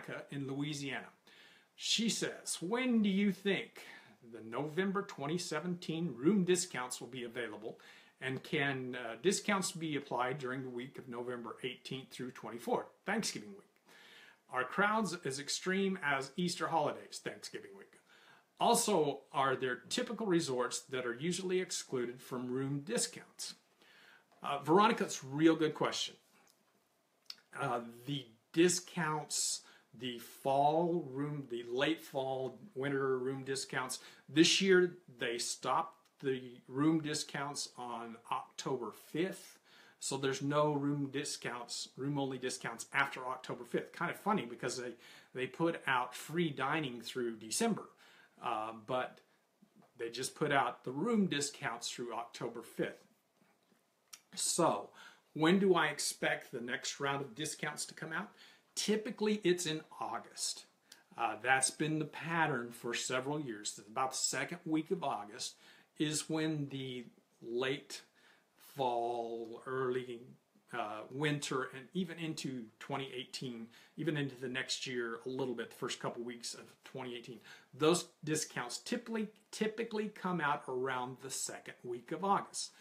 Veronica in Louisiana. She says, when do you think the November 2017 room discounts will be available, and can discounts be applied during the week of November 18th through 24th, Thanksgiving week? Are crowds as extreme as Easter holidays, Thanksgiving week? Also, are there typical resorts that are usually excluded from room discounts? Veronica, it's a real good question. The discounts, the fall room, the late fall, winter room discounts, this year they stopped the room discounts on October 5th. So there's no room discounts, room-only discounts after October 5th. Kind of funny because they put out free dining through December, but they just put out the room discounts through October 5th. So when do I expect the next round of discounts to come out? Typically it's in August. That's been the pattern for several years. About the second week of August is when the late fall, early winter, and even into 2018, even into the next year a little bit, the first couple weeks of 2018, those discounts typically come out around the second week of August.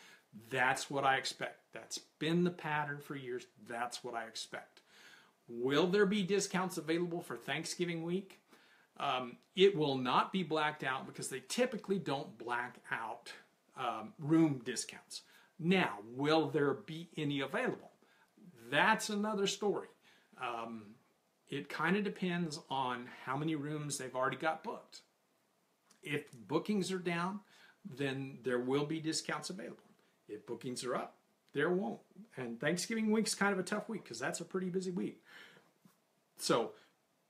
That's what I expect. That's been the pattern for years. That's what I expect. Will there be discounts available for Thanksgiving week? It will not be blacked out because they typically don't black out room discounts. Now, will there be any available? That's another story. It kind of depends on how many rooms they've already got booked. If bookings are down, then there will be discounts available. If bookings are up, there won't. And Thanksgiving week's kind of a tough week because that's a pretty busy week. So,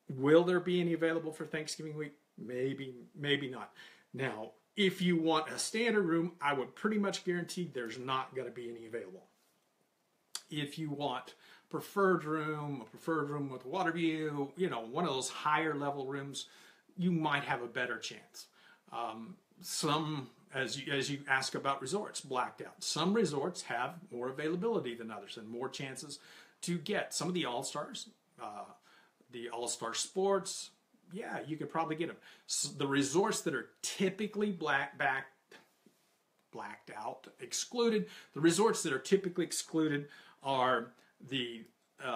will there be any available for Thanksgiving week? Maybe, maybe not. Now, if you want a standard room, I would pretty much guarantee there's not going to be any available. If you want a preferred room with water view, you know, one of those higher level rooms, you might have a better chance. Some, as you ask about resorts, blacked out. Some resorts have more availability than others and more chances to get. Some of the All-Stars, the All-Star Sports, yeah, you could probably get them. So the resorts that are typically blacked out, excluded, the resorts that are typically excluded are the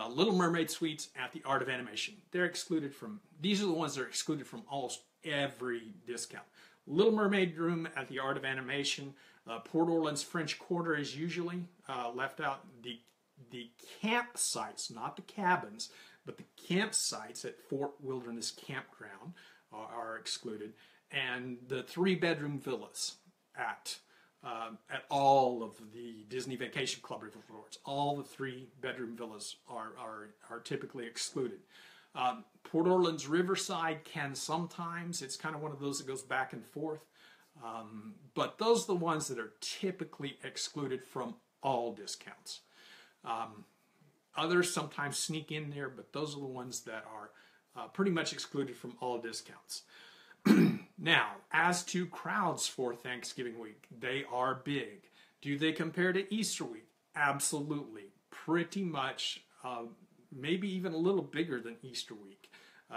Little Mermaid suites at the Art of Animation. They're excluded from, these are the ones that are excluded from almost every discount. Little Mermaid room at the Art of Animation. Port Orleans French Quarter is usually left out. The campsites, not the cabins, but the campsites at Fort Wilderness Campground are excluded. And the 3-bedroom villas at all of the Disney Vacation Club resorts, all the 3-bedroom villas are typically excluded. Port Orleans Riverside can sometimes, it's kind of one of those that goes back and forth, but those are the ones that are typically excluded from all discounts. Others sometimes sneak in there, but those are the ones that are pretty much excluded from all discounts. Now, as to crowds for Thanksgiving week, they are big. Do they compare to Easter week? Absolutely. Pretty much, maybe even a little bigger than Easter week.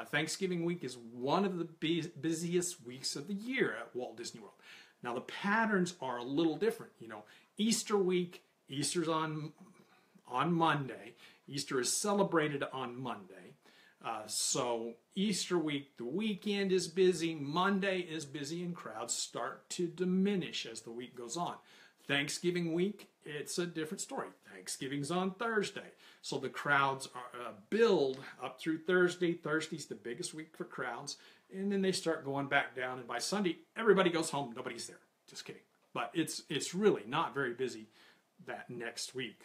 Thanksgiving week is one of the busiest weeks of the year at Walt Disney World. Now, the patterns are a little different. You know, Easter week, Easter's on Monday. Easter is celebrated on Monday. So Easter week, the weekend is busy, Monday is busy, and crowds start to diminish as the week goes on. Thanksgiving week, it's a different story. Thanksgiving's on Thursday. So the crowds are, build up through Thursday. Thursday's the biggest week for crowds. And then they start going back down. And by Sunday, everybody goes home. Nobody's there. Just kidding. But it's really not very busy that next week.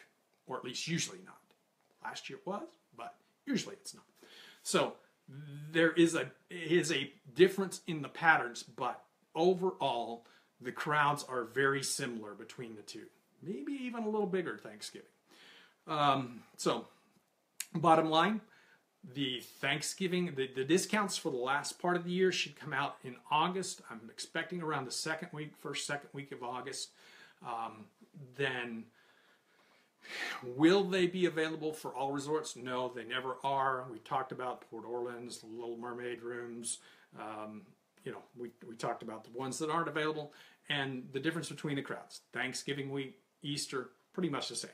Or at least usually not. Last year it was, but usually it's not. So there is a difference in the patterns, but overall, the crowds are very similar between the two. Maybe even a little bigger Thanksgiving. So, bottom line, the Thanksgiving, the discounts for the last part of the year should come out in August. I'm expecting around the first second week of August. Then Will they be available for all resorts? No, they never are. We talked about Port Orleans, the Little Mermaid rooms. We talked about the ones that aren't available and the difference between the crowds. Thanksgiving week, Easter, pretty much the same.